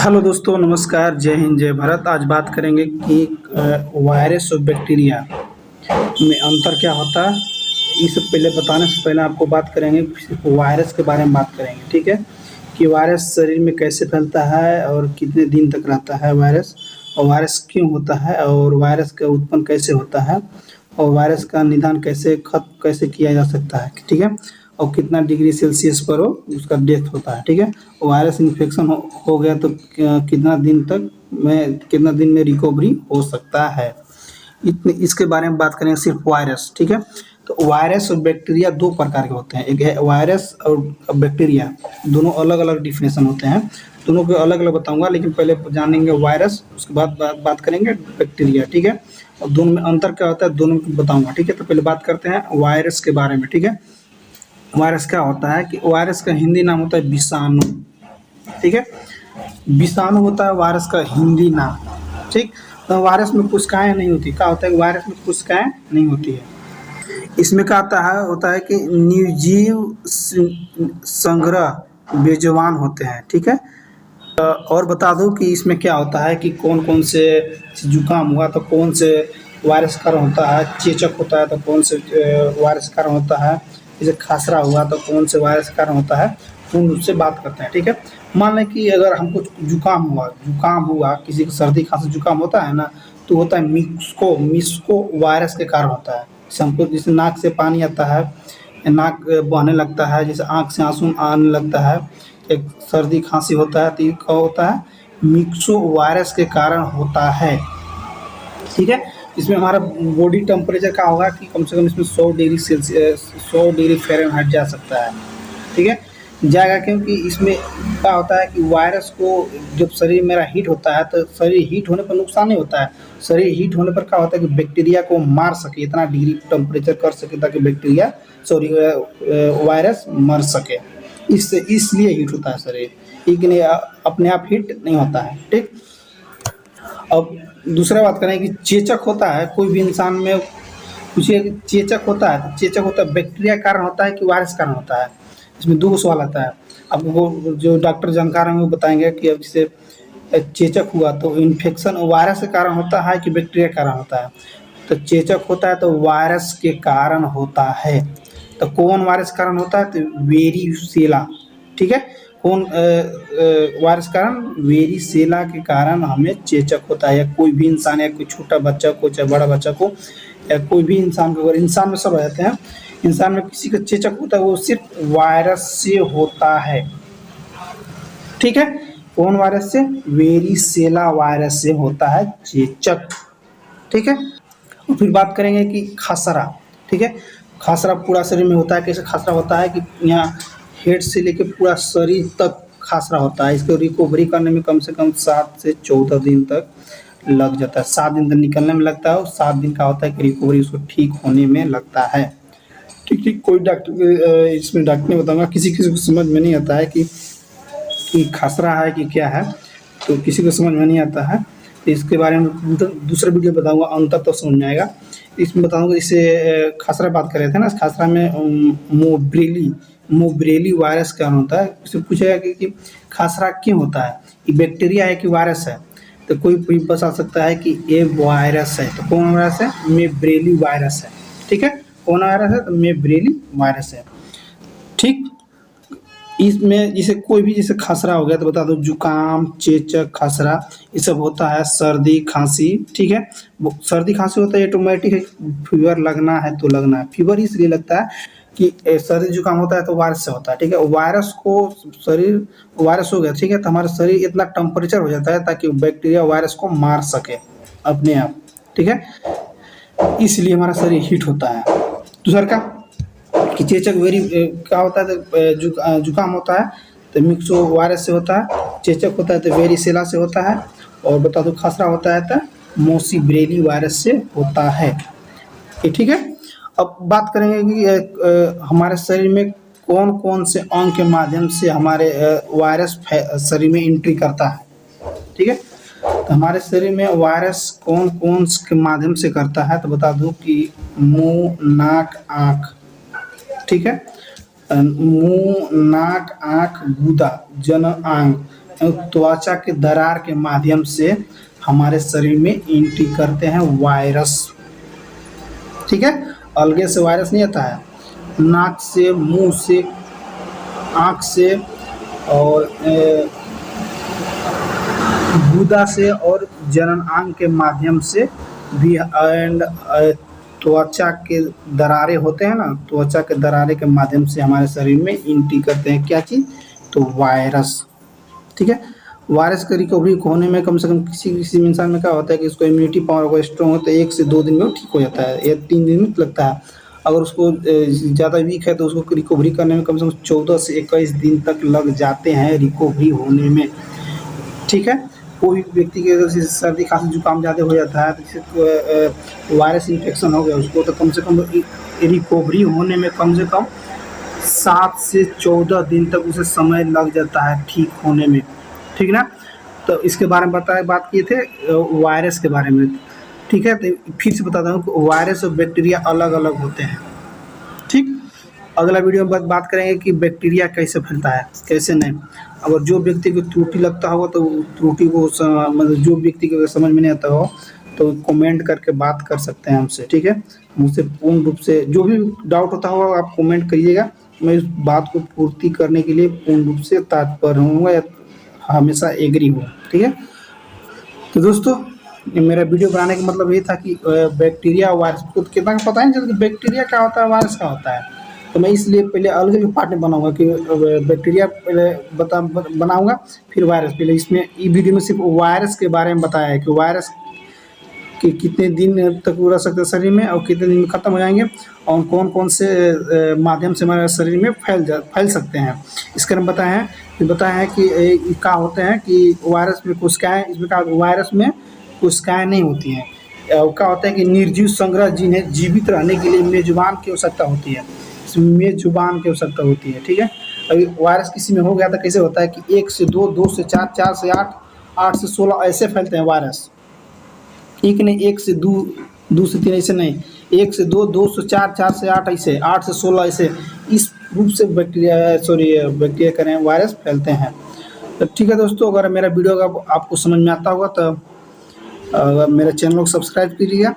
Hello दोस्तों, नमस्कार, जय हिंद, जय भारत। आज बात करेंगे कि वायरस और बैक्टीरिया में अंतर क्या होता है। इस पहले बताने से पहले आपको बात करेंगे, सिर्फ वायरस के बारे में बात करेंगे, ठीक है। कि वायरस शरीर में कैसे फैलता है और कितने दिन तक रहता है वायरस, और वायरस क्यों होता है, और वायरस का उत्पन्न कैसे होता है, और वायरस का निदान खत्म कैसे किया जा सकता है, ठीक है। और कितना डिग्री सेल्सियस पर हो उसका डेथ होता है, ठीक है। वायरस इन्फेक्शन हो गया तो कितना दिन में रिकवरी हो सकता है, इतने इसके बारे में बात करेंगे, सिर्फ वायरस, ठीक है। तो वायरस और बैक्टीरिया दो प्रकार के होते हैं, एक है वायरस और बैक्टीरिया, दोनों अलग अलग डिफिनेशन होते हैं। दोनों को अलग अलग बताऊंगा, लेकिन पहले जानेंगे वायरस, उसके बाद बात करेंगे बैक्टीरिया, ठीक है। और दोनों में अंतर क्या होता है दोनों को बताऊंगा, ठीक है। तो पहले बात करते हैं वायरस के बारे में, ठीक है। वायरस क्या होता है कि वायरस का हिंदी नाम होता है विषाणु, ठीक है। विषाणु होता है वायरस का हिंदी नाम, ठीक। तो वायरस में कोशिकाएं नहीं होती, क्या होता है वायरस में कोशिकाएं नहीं होती है। इसमें क्या होता है कि निर्जीव संग्रह बेजुबान होते हैं, ठीक है। और बता दूं कि इसमें क्या होता है कि कौन कौन से जुकाम हुआ तो कौन से वायरस कारण होता है, चेचक होता है तो कौन से वायरस कारण होता है, जैसे खासरा हुआ तो कौन से वायरस कारण होता है, उन उससे बात करते हैं, ठीक है। मान लें कि अगर हमको जुकाम हुआ, किसी को सर्दी खांसी जुकाम होता है ना, तो होता है मिस्को वायरस के कारण होता है। जैसे हमको जैसे नाक से पानी आता है, नाक बहने लगता है, जैसे आँख से आंसू आने लगता है, एक सर्दी खांसी होता है, तो ये क्या होता है, मिक्सो वायरस के कारण होता है, ठीक है। इसमें हमारा बॉडी टेम्परेचर क्या होगा कि कम से कम इसमें 100 डिग्री सेल्सियस 100 डिग्री फ़ारेनहाइट जा सकता है, ठीक है, जाएगा। क्योंकि इसमें क्या होता है कि वायरस को जब शरीर मेरा हीट होता है तो शरीर हीट होने पर नुकसान नहीं होता है, शरीर हीट होने पर क्या होता है कि बैक्टीरिया को मार सके, इतना डिग्री टेम्परेचर कर सके ताकि वायरस मर सके, इसलिए हीट होता है शरीर, लेकिन अपने आप हीट नहीं होता है, ठीक। अब दूसरा बात करें कि चेचक होता है कोई भी इंसान में, पूछिए कि चेचक होता है तो चेचक होता है बैक्टीरिया कारण होता है कि वायरस कारण होता है। इसमें दो सवाल आता है, अब वो जो डॉक्टर जानकार हैं वो बताएंगे कि अब जैसे चेचक हुआ तो इन्फेक्शन वायरस के कारण होता है कि बैक्टीरिया के कारण होता है। तो चेचक होता है तो वायरस के कारण होता है। तो कौन वायरस के कारण होता है, तो वेरिसेला, ठीक है। कौन वायरस कारण, वेरिसेला के कारण हमें चेचक होता है, या कोई भी इंसान, या कोई छोटा बच्चा को चाहे बड़ा बच्चा को, या कोई भी इंसान को, अगर इंसान में सब रहते हैं, इंसान में किसी का चेचक होता है वो सिर्फ वायरस से होता है, ठीक है। कौन वायरस से, वेरिसेला वायरस से होता है चेचक, ठीक है। और फिर बात करेंगे कि खसरा, ठीक है। खसरा पूरा शरीर में होता है, कैसे खसरा होता है कि यहाँ हेड से लेके पूरा शरीर तक खसरा होता है। इसको रिकवरी करने में कम से कम 7 से 14 दिन तक लग जाता है, 7 दिन तक निकलने में लगता है और 7 दिन का होता है कि रिकवरी उसको ठीक होने में लगता है, ठीक ठीक। कोई डॉक्टर इसमें डॉक्टर ने बताऊंगा, किसी किसी को समझ में नहीं आता है कि खसरा है कि क्या है, तो किसी को समझ में नहीं आता है, तो इसके बारे में दूसरा वीडियो बताऊंगा, अंतर तो समझ में आएगा। इसमें बताऊंगा, इससे खसरा बात कर रहे थे ना, खसरा में मोब्रेली वायरस क्या होता है, उससे पूछेगा कि खसरा क्यों होता है, ये बैक्टीरिया है कि वायरस है, तो कोई भी बता सकता है कि ये वायरस है। तो कौन वायरस है, मेब्रेली वायरस है, ठीक है। कौन वायरस है, तो मेब्रेली वायरस है, ठीक। इसमें जैसे कोई भी जैसे खसरा हो गया तो बता दो, जुकाम, चेचक, खसरा, ये सब होता है, सर्दी खांसी, ठीक है। सर्दी खांसी होता है ऑटोमेटिक है, फीवर लगना है तो लगना है, फीवर इसलिए लगता है कि सर्दी जुकाम होता है तो वायरस से होता है, ठीक है। वायरस को शरीर वायरस हो गया, ठीक है, तो हमारा शरीर इतना टेम्परेचर हो जाता है ताकि बैक्टीरिया वायरस को मार सके अपने आप, ठीक है, इसलिए हमारा शरीर हीट होता है। दूसरा का कि चेचक क्या होता है, तो जुकाम होता है तो मिक्सो वायरस से होता है, चेचक होता है तो वेरिसेला से होता है, और बता दो खसरा होता है तो मोसीब्रेली वायरस से होता है, ये ठीक है। अब बात करेंगे कि हमारे शरीर में कौन कौन से अंग के माध्यम से हमारे वायरस शरीर में एंट्री करता है, ठीक है। तो हमारे शरीर में वायरस कौन कौन के माध्यम से करता है, तो बता दूं कि मुंह, नाक, आँख, ठीक है। मुंह, नाक, आँख, गूदा, जन अंग, त्वचा के दरार के माध्यम से हमारे शरीर में एंट्री करते हैं वायरस। ठीक है, अलगे से वायरस नहीं आता है, नाक से, मुंह से, आँख से और गुदा से और जनन अंग के माध्यम से भी, एंड त्वचा के दरारें होते हैं ना, त्वचा के दरारे के माध्यम से हमारे शरीर में एंट्री करते हैं क्या चीज़, तो वायरस। ठीक है, वायरस का रिकवरी होने में कम से कम किसी किसी इंसान में क्या होता है कि उसको इम्यूनिटी पावर अगर स्ट्रॉन्ग होता है 1 से 2 दिन में वो ठीक हो जाता है या 3 दिन में लगता है। अगर उसको ज़्यादा वीक है तो उसको रिकवरी करने में कम से कम 14 से 21 दिन तक लग जाते हैं रिकवरी होने में। ठीक है, कोई व्यक्ति के अगर सर्दी खांसी जुकाम ज़्यादा हो जाता है तो जैसे वायरस इन्फेक्शन हो गया उसको, तो कम से कम रिकवरी होने में कम से कम 7 से 14 दिन तक उसे समय लग जाता है ठीक होने में। ठीक ना, तो इसके बारे में बात किए थे वायरस के बारे में। ठीक है, तो फिर से बताता हूँ कि वायरस और बैक्टीरिया अलग अलग होते हैं। ठीक, अगला वीडियो में बात करेंगे कि बैक्टीरिया कैसे फैलता है कैसे नहीं। अगर जो व्यक्ति को त्रुटि लगता होगा तो त्रुटि को मतलब जो व्यक्ति को समझ में नहीं आता हो तो कमेंट करके बात कर सकते हैं हमसे। ठीक है, मुझसे पूर्ण रूप से जो भी डाउट होता होगा आप कमेंट करिएगा, मैं इस बात को पूर्ति करने के लिए पूर्ण रूप से तत्पर हूँ या हमेशा एग्री हूँ। ठीक है, तो दोस्तों मेरा वीडियो बनाने का मतलब ये था कि बैक्टीरिया वायरस को कितना का पता नहीं चलता बैक्टीरिया क्या होता है वायरस क्या होता है, तो मैं इसलिए पहले अलग अलग पार्ट में बनाऊंगा कि बैक्टीरिया पहले बनाऊंगा फिर वायरस। पहले इसमें ई वीडियो में सिर्फ वायरस के बारे में बताया है कि वायरस कि कितने दिन तक रह सकते हैं शरीर में और कितने दिन में ख़त्म हो जाएंगे और कौन कौन से माध्यम से हमारे शरीर में फैल सकते हैं इसके बारे में बताया है कि क्या होते हैं कि वायरस में कोशिकाएं, इसमें क्या वायरस में कोशिकाएं नहीं होती हैं। क्या होता है कि निर्जीव संग्रह जिन्हें जीवित रहने के लिए मेजबान की आवश्यकता होती है, मेजबान की आवश्यकता होती है। ठीक है, अभी वायरस किसी में हो गया तो कैसे होता है कि 1 से 2, 2 से 4, 4 से 8, 8 से 16 ऐसे फैलते हैं वायरस। एक नहीं, 1 से 2, 2 से 3 ऐसे नहीं, 1 से 2, 2 से 4, 4 से 8 ऐसे, 8 से 16 ऐसे, इस रूप से बैक्टीरिया करें वायरस फैलते हैं। तो ठीक है दोस्तों, अगर मेरा वीडियो आपको समझ में आता होगा तो मेरा चैनल को सब्सक्राइब कीजिएगा।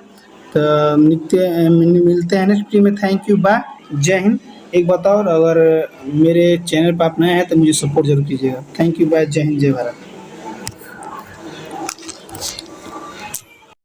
तो मिलते हैं नेक्स्ट वीडियो में। थैंक यू, बाय, जय हिंद। एक बताओ, अगर मेरे चैनल पर आप नए हैं तो मुझे सपोर्ट जरूर कीजिएगा। थैंक यू, बाय, जय हिंद, जय भारत।